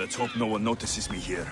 Let's hope no one notices me here.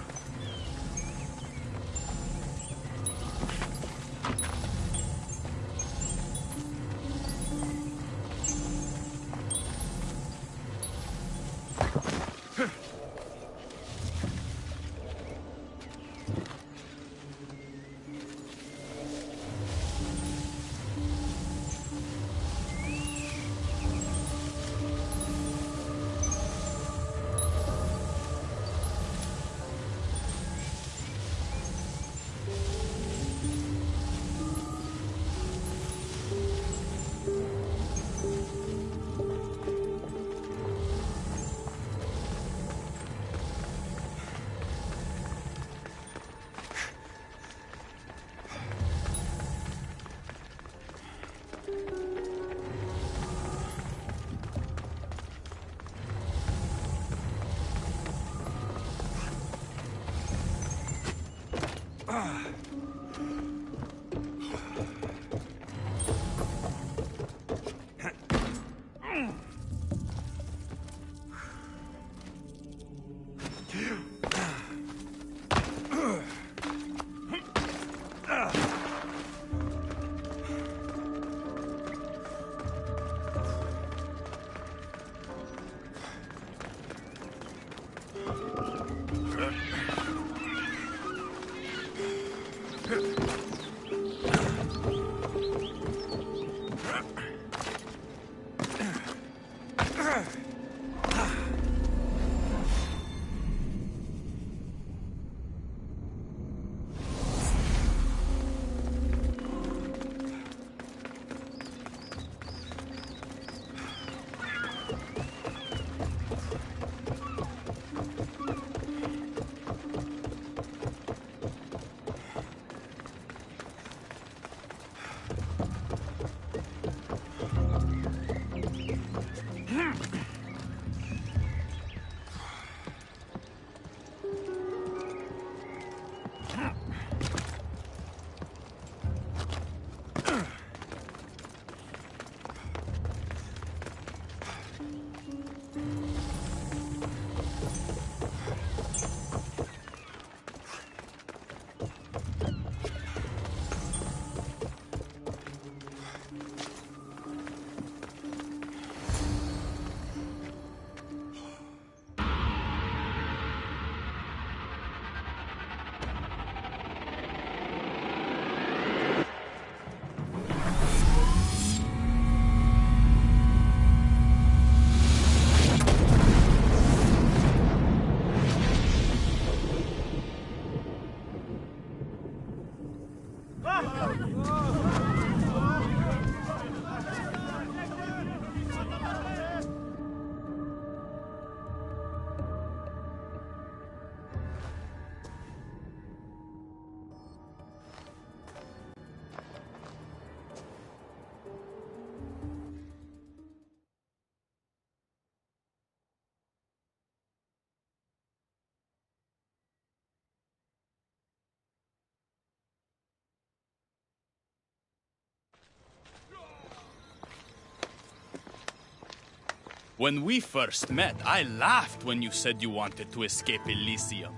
When we first met, I laughed when you said you wanted to escape Elysium.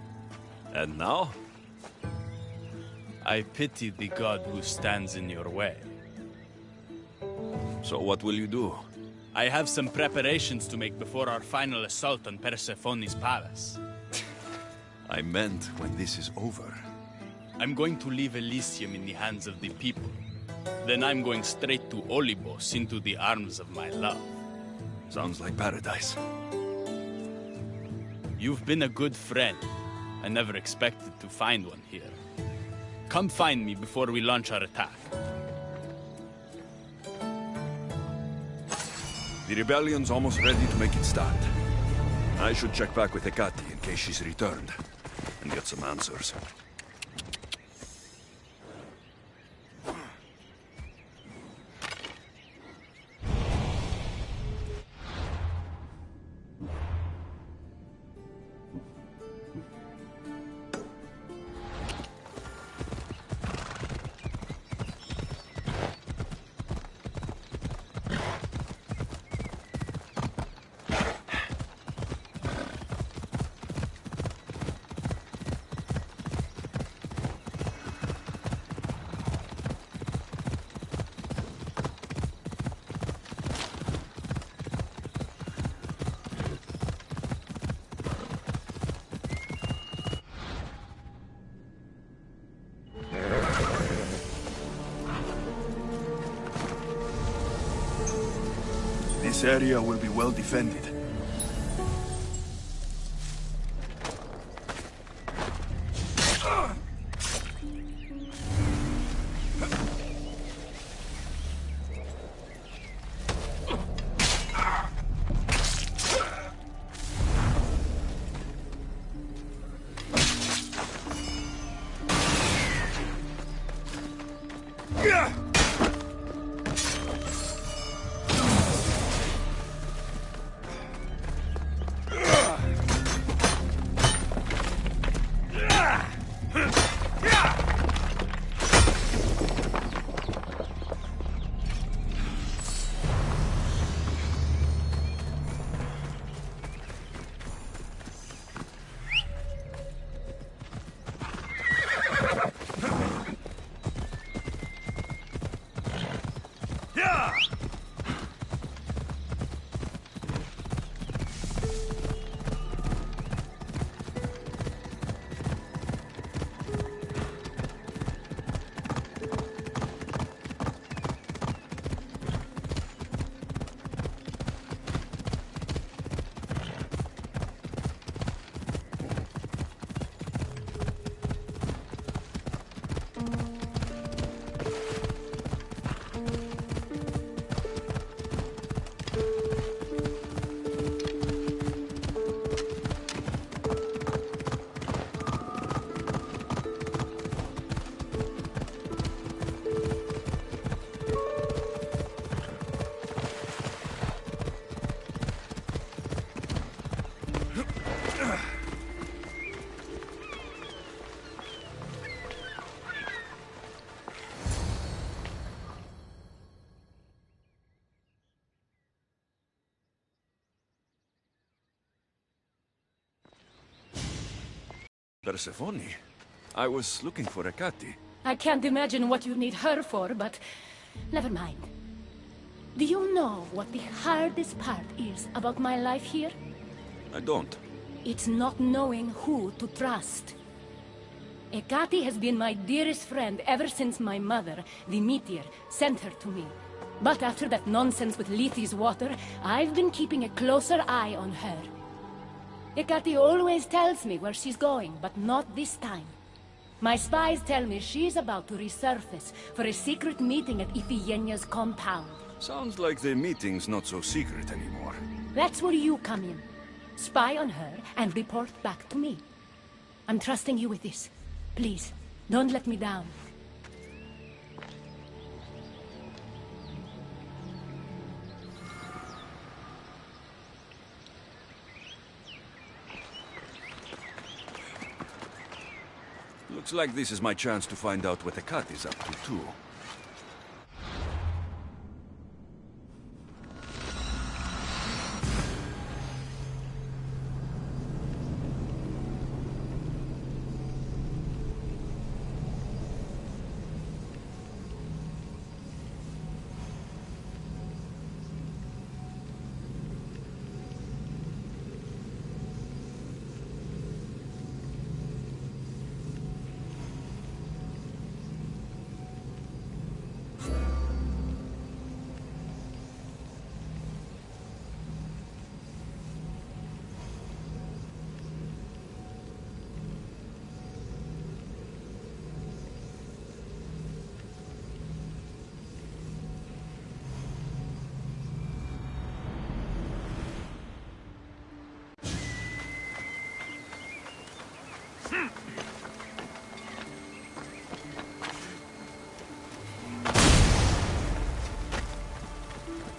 And now? I pity the god who stands in your way. So what will you do? I have some preparations to make before our final assault on Persephone's palace. I meant when this is over. I'm going to leave Elysium in the hands of the people. Then I'm going straight to Olibos, into the arms of my love. Sounds like paradise. You've been a good friend. I never expected to find one here. Come find me before we launch our attack. The rebellion's almost ready to make its stand. I should check back with Hecate in case she's returned, and get some answers. This area will be well defended. Persephone, I was looking for Ekati. I can't imagine what you need her for, but never mind. Do you know what the hardest part is about my life here? I don't. It's not knowing who to trust. Ekati has been my dearest friend ever since my mother, the meteor, sent her to me. But after that nonsense with Lethe's water, I've been keeping a closer eye on her. Ekati always tells me where she's going, but not this time. My spies tell me she's about to resurface for a secret meeting at Iphigenia's compound. Sounds like the meeting's not so secret anymore. That's where you come in. Spy on her and report back to me. I'm trusting you with this. Please, don't let me down. Looks like this is my chance to find out what Ekati's up to, too.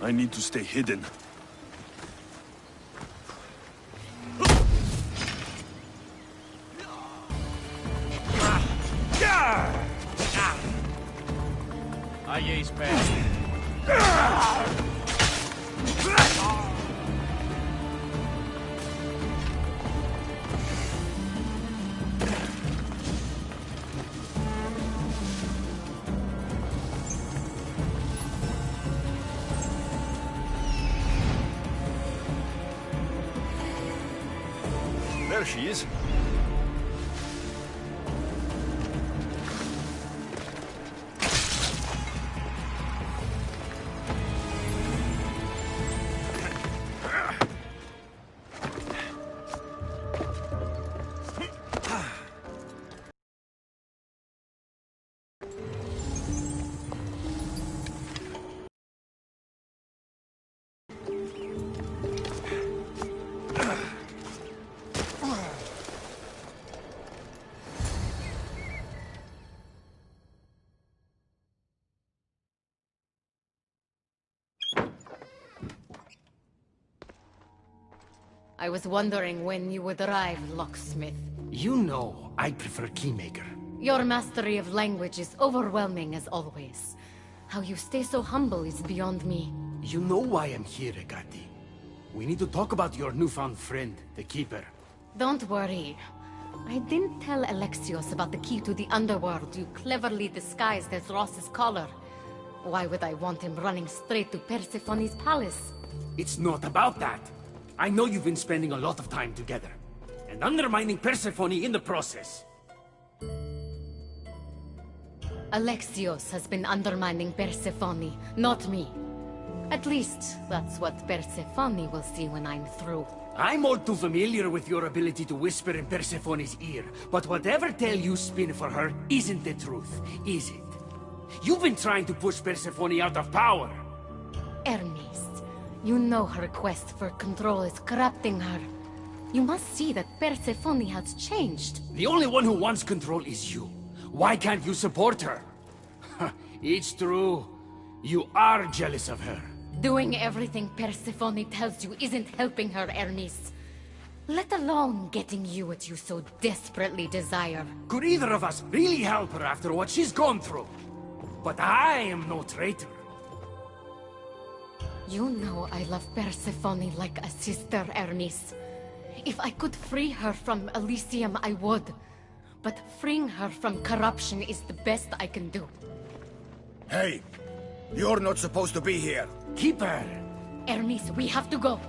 I need to stay hidden. Aye, bad. There she is. I was wondering when you would arrive, locksmith. You know I prefer Keymaker. Your mastery of language is overwhelming as always. How you stay so humble is beyond me. You know why I'm here, Ekati. We need to talk about your newfound friend, the Keeper. Don't worry. I didn't tell Alexios about the key to the underworld you cleverly disguised as Ross's collar. Why would I want him running straight to Persephone's palace? It's not about that. I know you've been spending a lot of time together, and undermining Persephone in the process. Alexios has been undermining Persephone, not me. At least, that's what Persephone will see when I'm through. I'm all too familiar with your ability to whisper in Persephone's ear, but whatever tale you spin for her isn't the truth, is it? You've been trying to push Persephone out of power. Hermes, you know her quest for control is corrupting her. You must see that Persephone has changed. The only one who wants control is you. Why can't you support her? It's true. You are jealous of her. Doing everything Persephone tells you isn't helping her, Hermes. Let alone getting you what you so desperately desire. Could either of us really help her after what she's gone through? But I am no traitor. You know I love Persephone like a sister, Hermes. If I could free her from Elysium, I would. But freeing her from corruption is the best I can do. Hey, you're not supposed to be here. Keeper! Hermes, we have to go.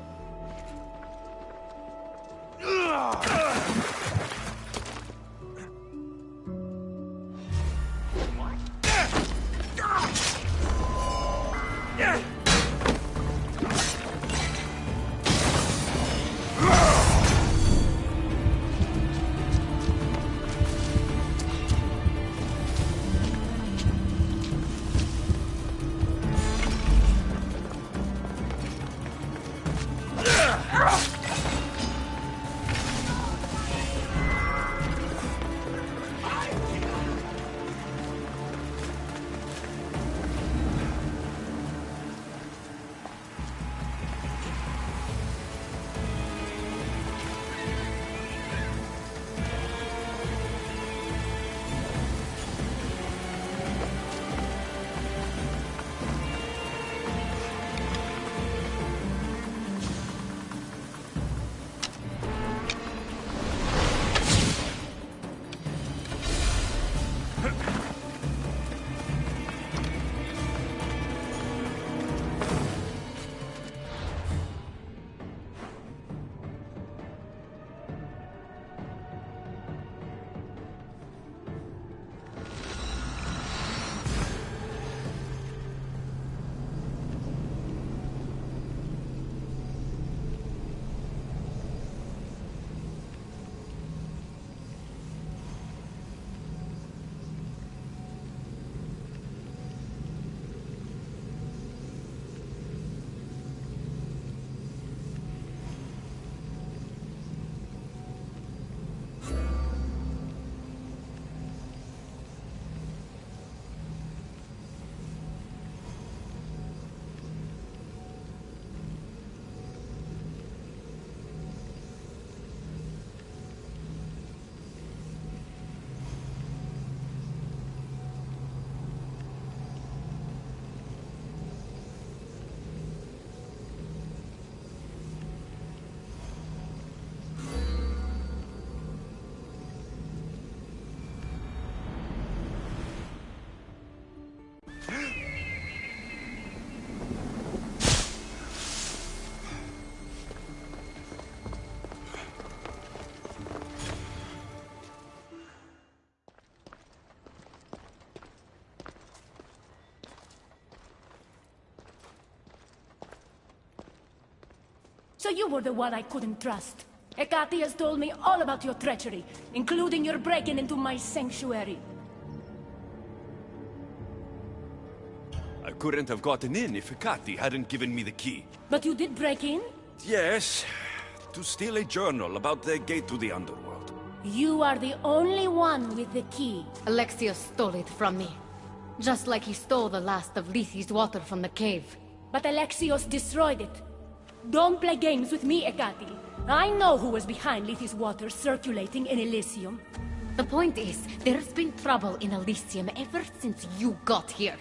So you were the one I couldn't trust. Hecate has told me all about your treachery, including your breaking into my sanctuary. I couldn't have gotten in if Hecate hadn't given me the key. But you did break in? Yes, to steal a journal about the gate to the underworld. You are the only one with the key. Alexios stole it from me. Just like he stole the last of Lethe's water from the cave. But Alexios destroyed it. Don't play games with me, Hecate. I know who was behind Lethi's water circulating in Elysium. The point is, there's been trouble in Elysium ever since you got here.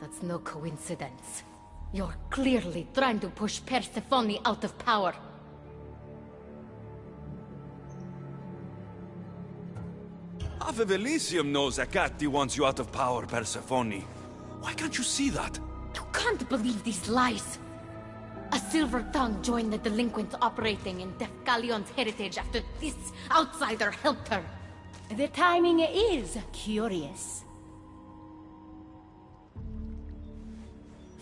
That's no coincidence. You're clearly trying to push Persephone out of power. Half of Elysium knows Hecate wants you out of power, Persephone. Why can't you see that? You can't believe these lies. A silver tongue joined the delinquents operating in Defcalion's heritage after this outsider helped her. The timing is curious.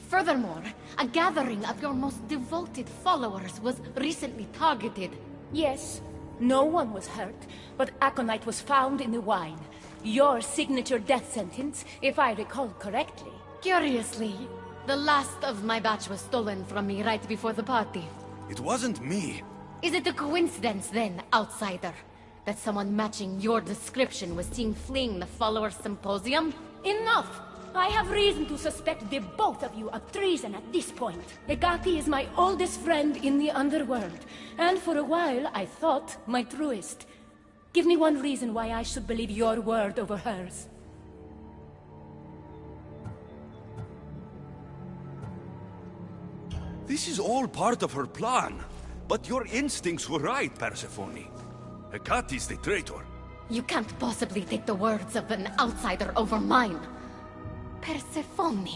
Furthermore, a gathering of your most devoted followers was recently targeted. Yes, no one was hurt, but aconite was found in the wine. Your signature death sentence, if I recall correctly. Curiously, the last of my batch was stolen from me right before the party. It wasn't me. Is it a coincidence then, outsider, that someone matching your description was seen fleeing the followers' symposium? Enough! I have reason to suspect the both of you of treason at this point. Hecate is my oldest friend in the underworld, and for a while I thought my truest. Give me one reason why I should believe your word over hers. This is all part of her plan. But your instincts were right, Persephone. Hecate's the traitor. You can't possibly take the words of an outsider over mine. Persephone.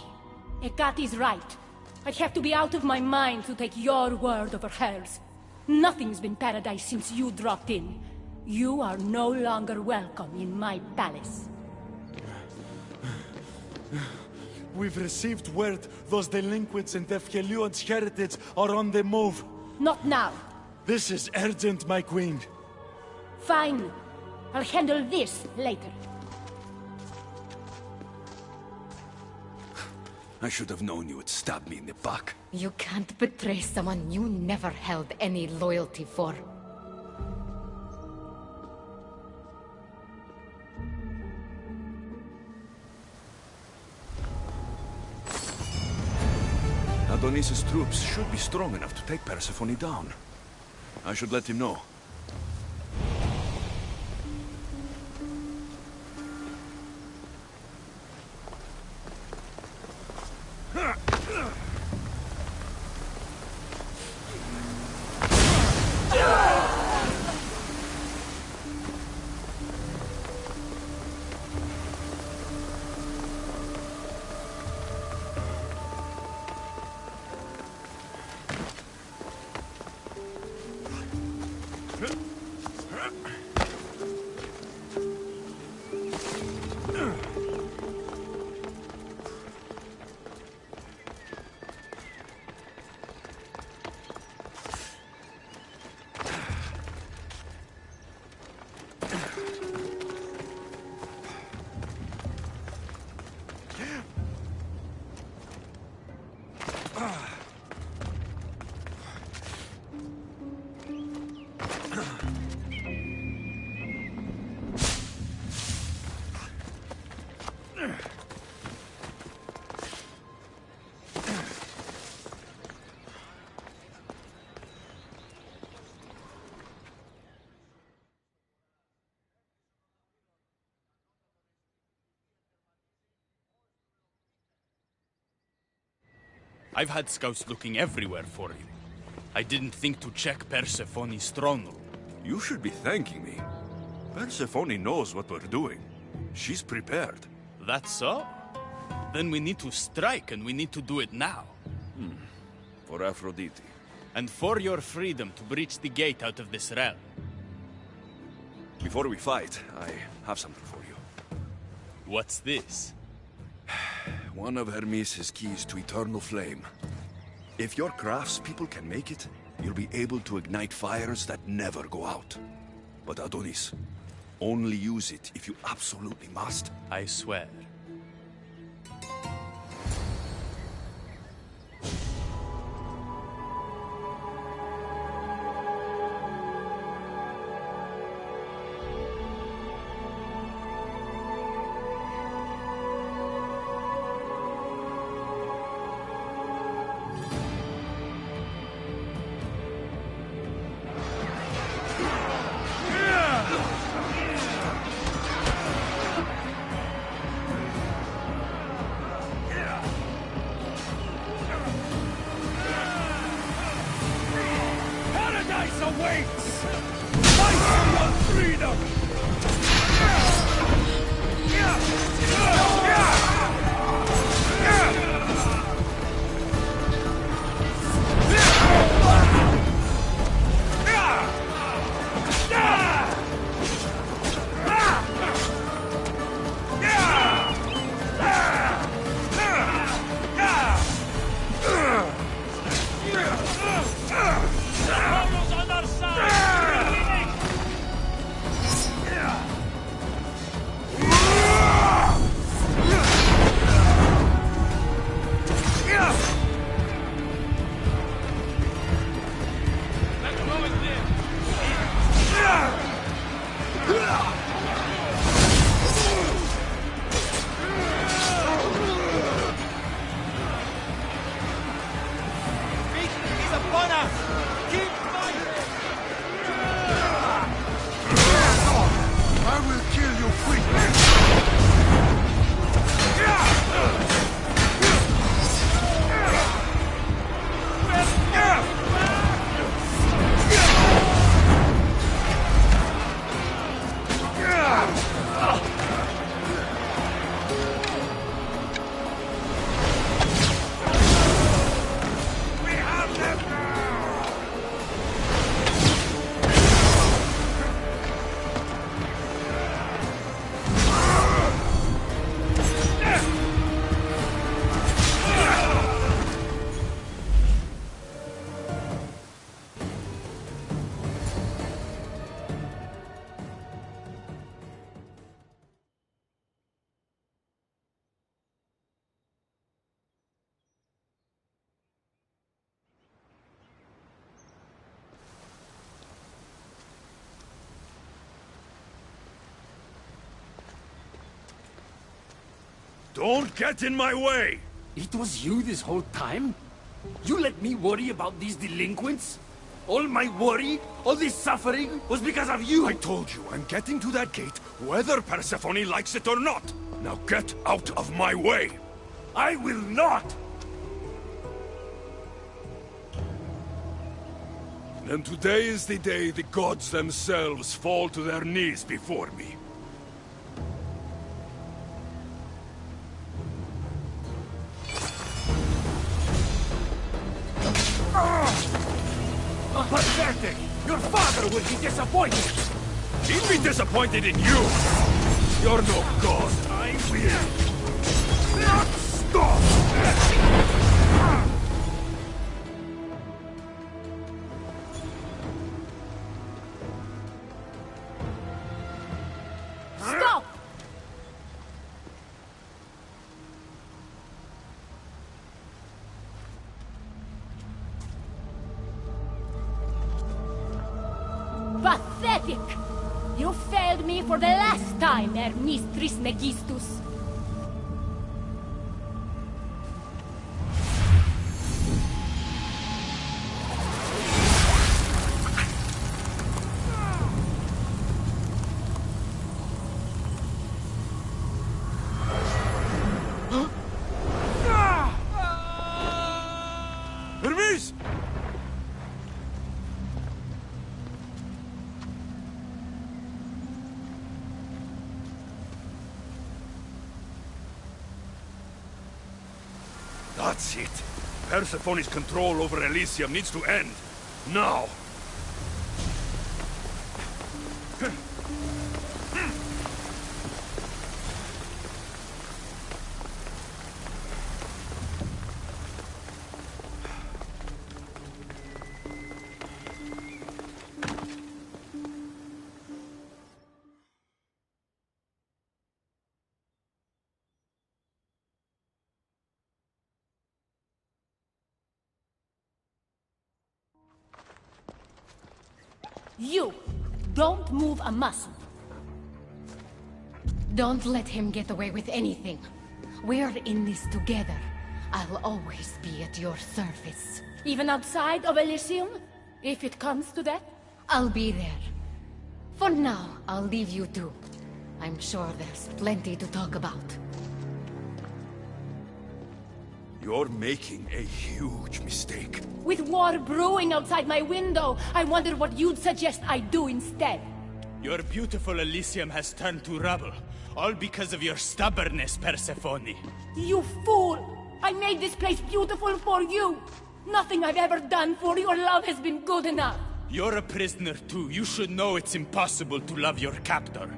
Hecate's right. I'd have to be out of my mind to take your word over hers. Nothing's been paradise since you dropped in. You are no longer welcome in my palace. We've received word those delinquents in Defkelion's heritage are on the move. Not now. This is urgent, my queen. Fine. I'll handle this later. I should have known you would stab me in the back. You can't betray someone you never held any loyalty for. Adonis's troops should be strong enough to take Persephone down. I should let him know. I've had scouts looking everywhere for you. I didn't think to check Persephone's throne room. You should be thanking me. Persephone knows what we're doing. She's prepared. That's so? Then we need to strike, and we need to do it now. For Aphrodite. And for your freedom to breach the gate out of this realm. Before we fight, I have something for you. What's this? One of Hermes' keys to eternal flame. If your craftspeople can make it, you'll be able to ignite fires that never go out. But Adonis, only use it if you absolutely must. I swear. awaits! Fight for your freedom! Don't get in my way! It was you this whole time? You let me worry about these delinquents? All my worry, all this suffering, was because of you! I told you, I'm getting to that gate, whether Persephone likes it or not! Now get out of my way! I will not! And today is the day the gods themselves fall to their knees before me. Pathetic! Your father will be disappointed! He'd be disappointed in you! You're no god! I will not stop! Stop! Pathetic! You failed me for the last time, Hermes Trismegistus. Hermes! That's it. Persephone's control over Elysium needs to end. Now! You! Don't move a muscle. Don't let him get away with anything. We're in this together. I'll always be at your service. Even outside of Elysium? If it comes to that? I'll be there. For now, I'll leave you two. I'm sure there's plenty to talk about. You're making a huge mistake. With war brewing outside my window, I wonder what you'd suggest I do instead. Your beautiful Elysium has turned to rubble, all because of your stubbornness, Persephone. You fool! I made this place beautiful for you! Nothing I've ever done for your love has been good enough! You're a prisoner too. You should know it's impossible to love your captor.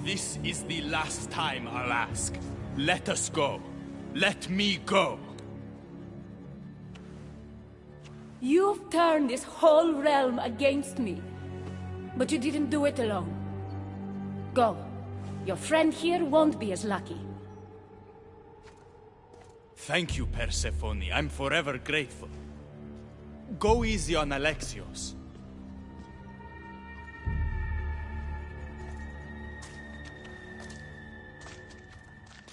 This is the last time I'll ask. Let us go. Let me go. You've turned this whole realm against me. But you didn't do it alone. Go. Your friend here won't be as lucky. Thank you, Persephone. I'm forever grateful. Go easy on Alexios.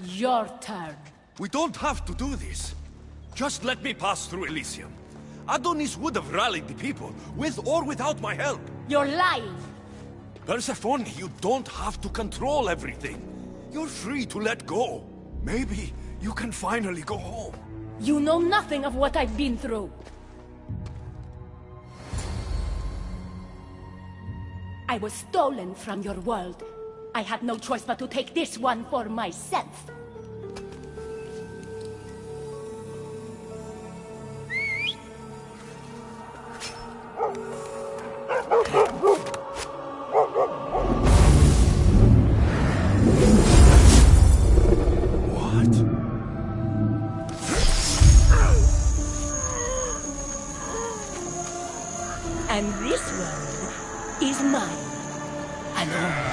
Your turn. We don't have to do this. Just let me pass through Elysium. Adonis would have rallied the people, with or without my help. You're lying! Persephone, you don't have to control everything. You're free to let go. Maybe you can finally go home. You know nothing of what I've been through. I was stolen from your world. I had no choice but to take this one for myself. And this world is mine alone.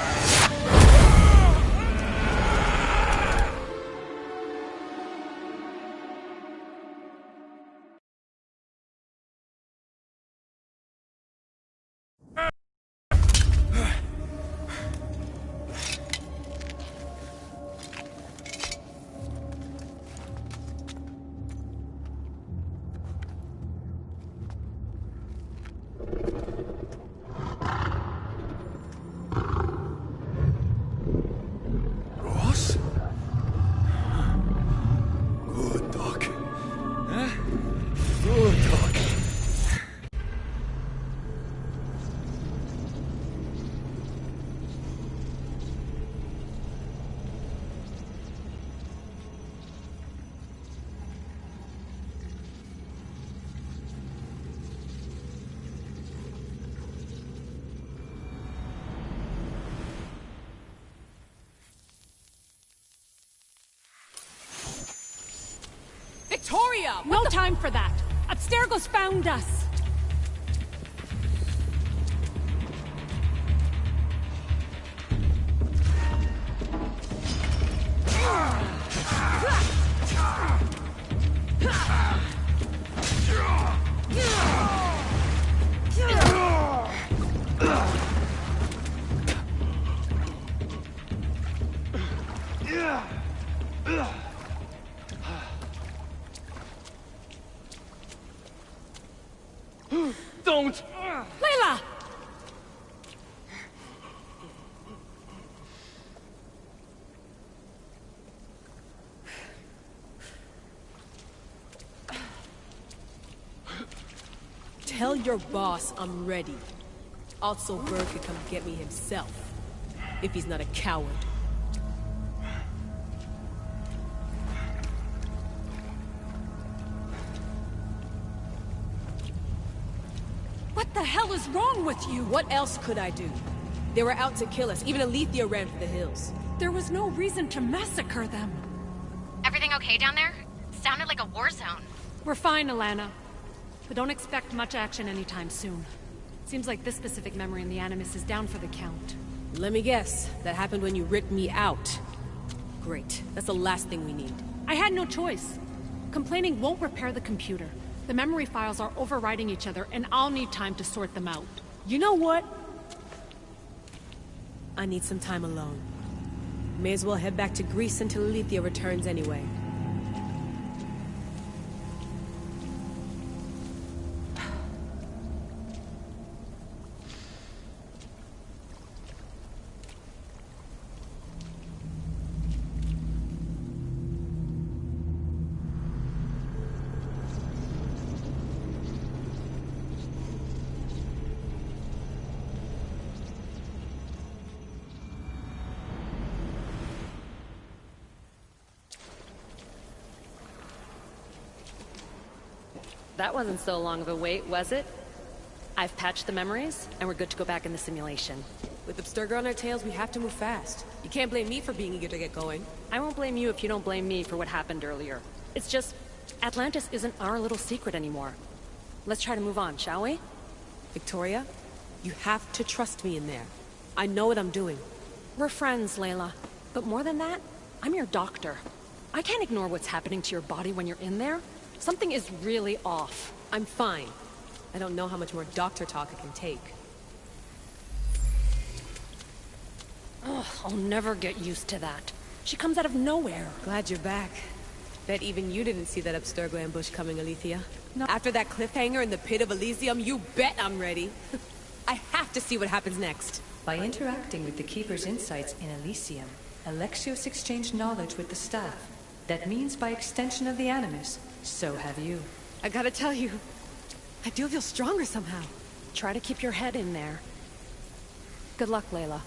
Victoria! No time for that! Abstergo's found us! Don't! Layla! Tell your boss I'm ready. Also, Bird could come get me himself, if he's not a coward. What the hell is wrong with you? What else could I do? They were out to kill us. Even Alethea ran for the hills. There was no reason to massacre them. Everything okay down there? Sounded like a war zone. We're fine, Alana. But don't expect much action anytime soon. Seems like this specific memory in the Animus is down for the count. Let me guess. That happened when you ripped me out. Great. That's the last thing we need. I had no choice. Complaining won't repair the computer. The memory files are overriding each other, and I'll need time to sort them out. You know what? I need some time alone. May as well head back to Greece until Alethea returns anyway. That wasn't so long of a wait, was it? I've patched the memories, and we're good to go back in the simulation. With Abstergo on our tails, we have to move fast. You can't blame me for being eager to get going. I won't blame you if you don't blame me for what happened earlier. It's just, Atlantis isn't our little secret anymore. Let's try to move on, shall we? Victoria, you have to trust me in there. I know what I'm doing. We're friends, Layla. But more than that, I'm your doctor. I can't ignore what's happening to your body when you're in there. Something is really off. I'm fine. I don't know how much more doctor talk I can take. Ugh, I'll never get used to that. She comes out of nowhere. Glad you're back. Bet even you didn't see that Abstergo ambush coming, Alethea. No. After that cliffhanger in the pit of Elysium, you bet I'm ready. I have to see what happens next. By interacting with the Keeper's insights in Elysium, Alexios exchanged knowledge with the staff. That means by extension of the Animus, so have you. I gotta tell you, I do feel stronger somehow. Try to keep your head in there. Good luck, Layla.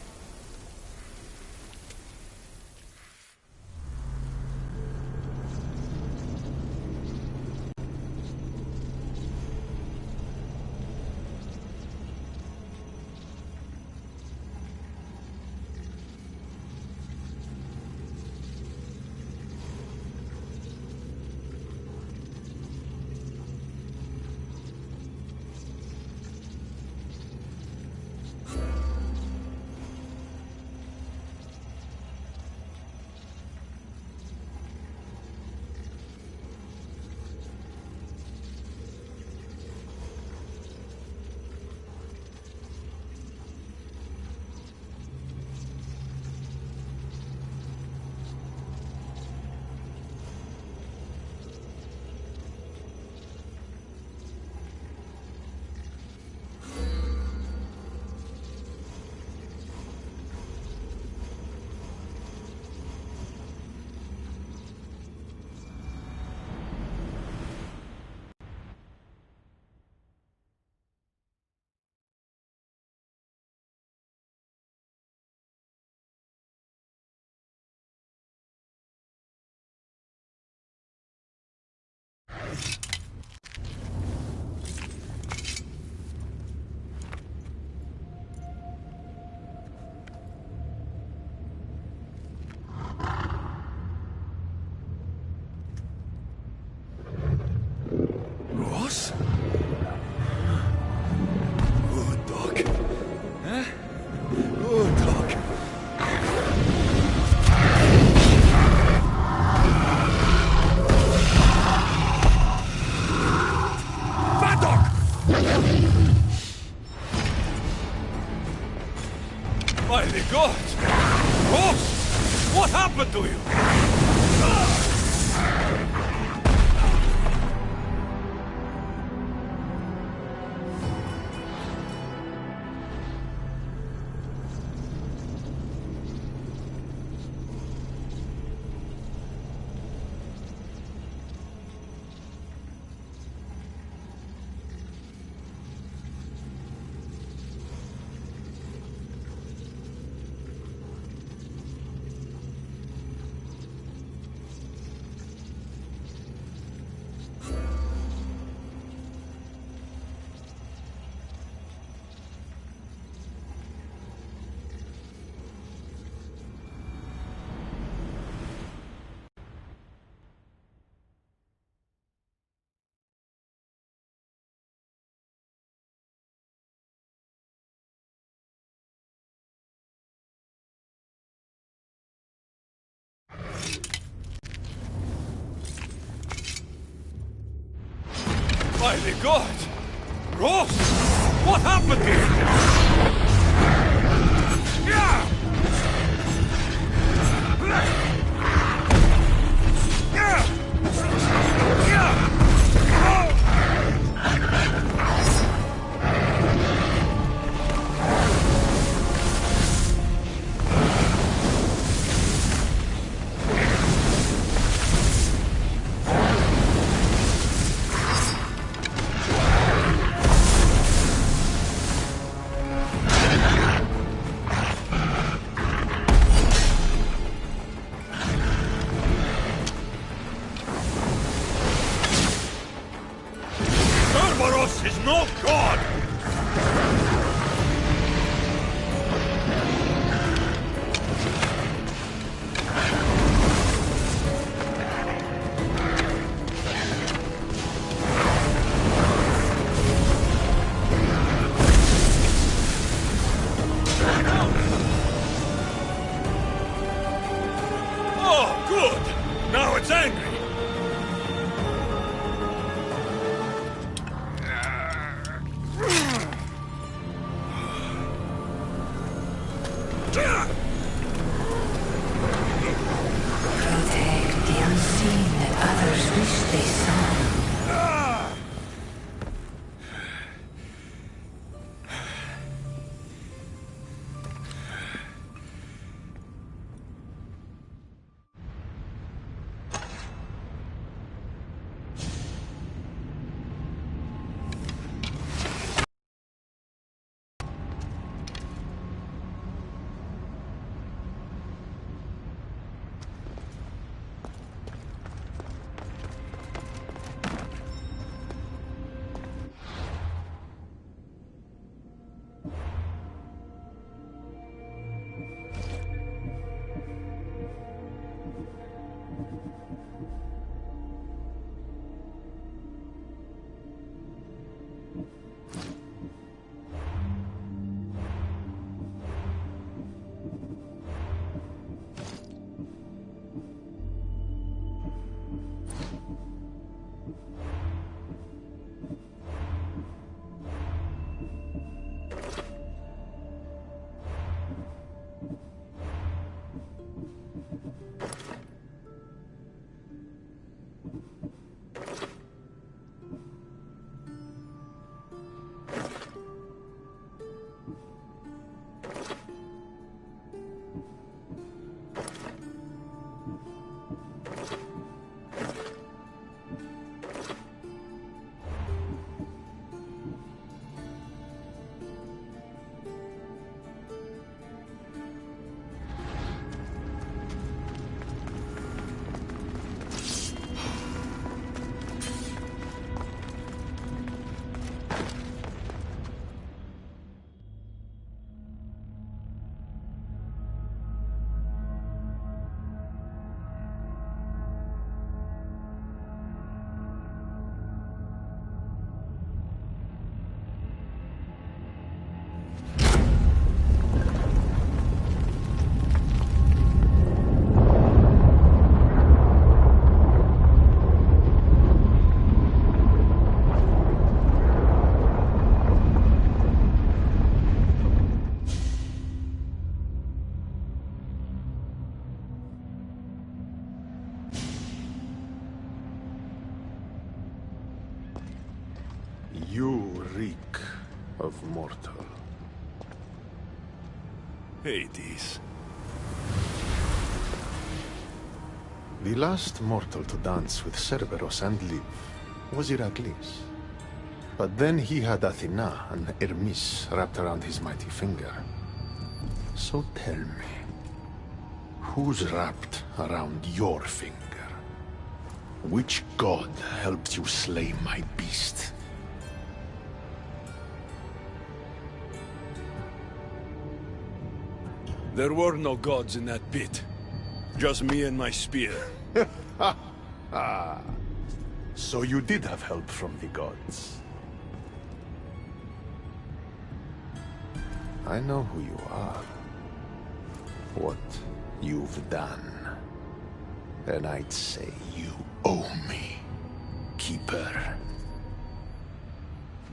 Ross? Good dog. Huh? Good dog. Bad dog! My God! Ross! What happened to you? My God! Ross! What happened to you? Yeah! Cerberus is no god! Oh, good! Now it's angry! Protect the unseen that others wish they saw. You reek of mortal. Hades. The last mortal to dance with Cerberus and live was Heracles. But then he had Athena and Hermes wrapped around his mighty finger. So tell me, who's wrapped around your finger? Which god helped you slay my beast? There were no gods in that pit. Just me and my spear. So you did have help from the gods. I know who you are. What you've done. And I'd say you owe me, Keeper.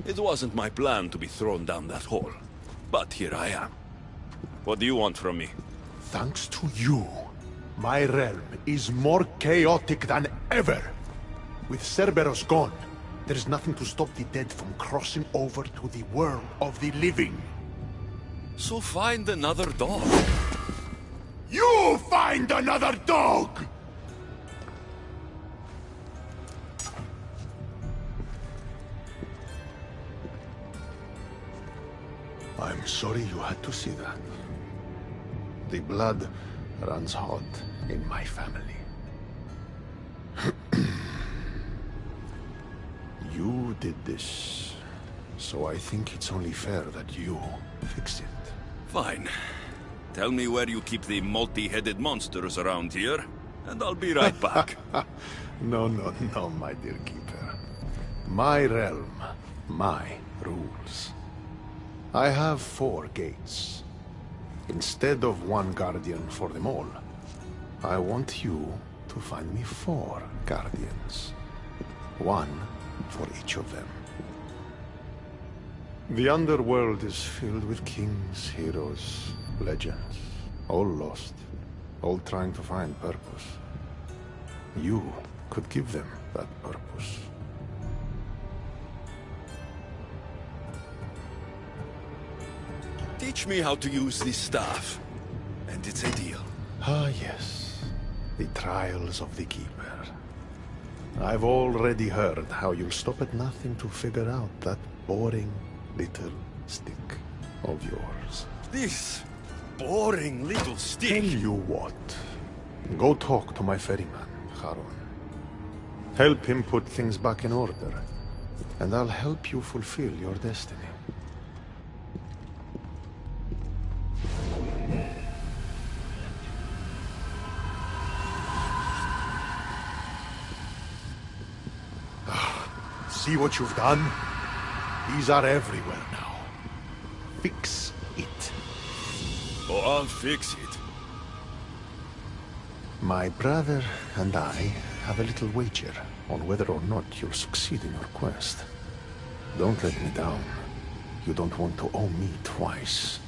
It wasn't my plan to be thrown down that hole. But here I am. What do you want from me? Thanks to you, my realm is more chaotic than ever. With Cerberus gone, there's nothing to stop the dead from crossing over to the world of the living. So find another dog. You find another dog! I'm sorry you had to see that. The blood runs hot in my family. You did this so I think it's only fair that you fix it. Fine. Tell me where you keep the multi-headed monsters around here, and I'll be right back. No, my dear keeper. My realm, my rules. I have 4 gates. Instead of 1 guardian for them all, I want you to find me 4 guardians. 1 for each of them. The underworld is filled with kings, heroes, legends. All lost. All trying to find purpose. You could give them that purpose. Teach me how to use this staff, and it's a deal. Ah, yes. The trials of the Keeper. I've already heard how you'll stop at nothing to figure out that boring little stick of yours. This boring little stick? Tell you what. Go talk to my ferryman, Charon. Help him put things back in order, and I'll help you fulfill your destiny. See what you've done? These are everywhere now. Fix it. Oh, I'll fix it. My brother and I have a little wager on whether or not you'll succeed in your quest. Don't let me down. You don't want to owe me twice.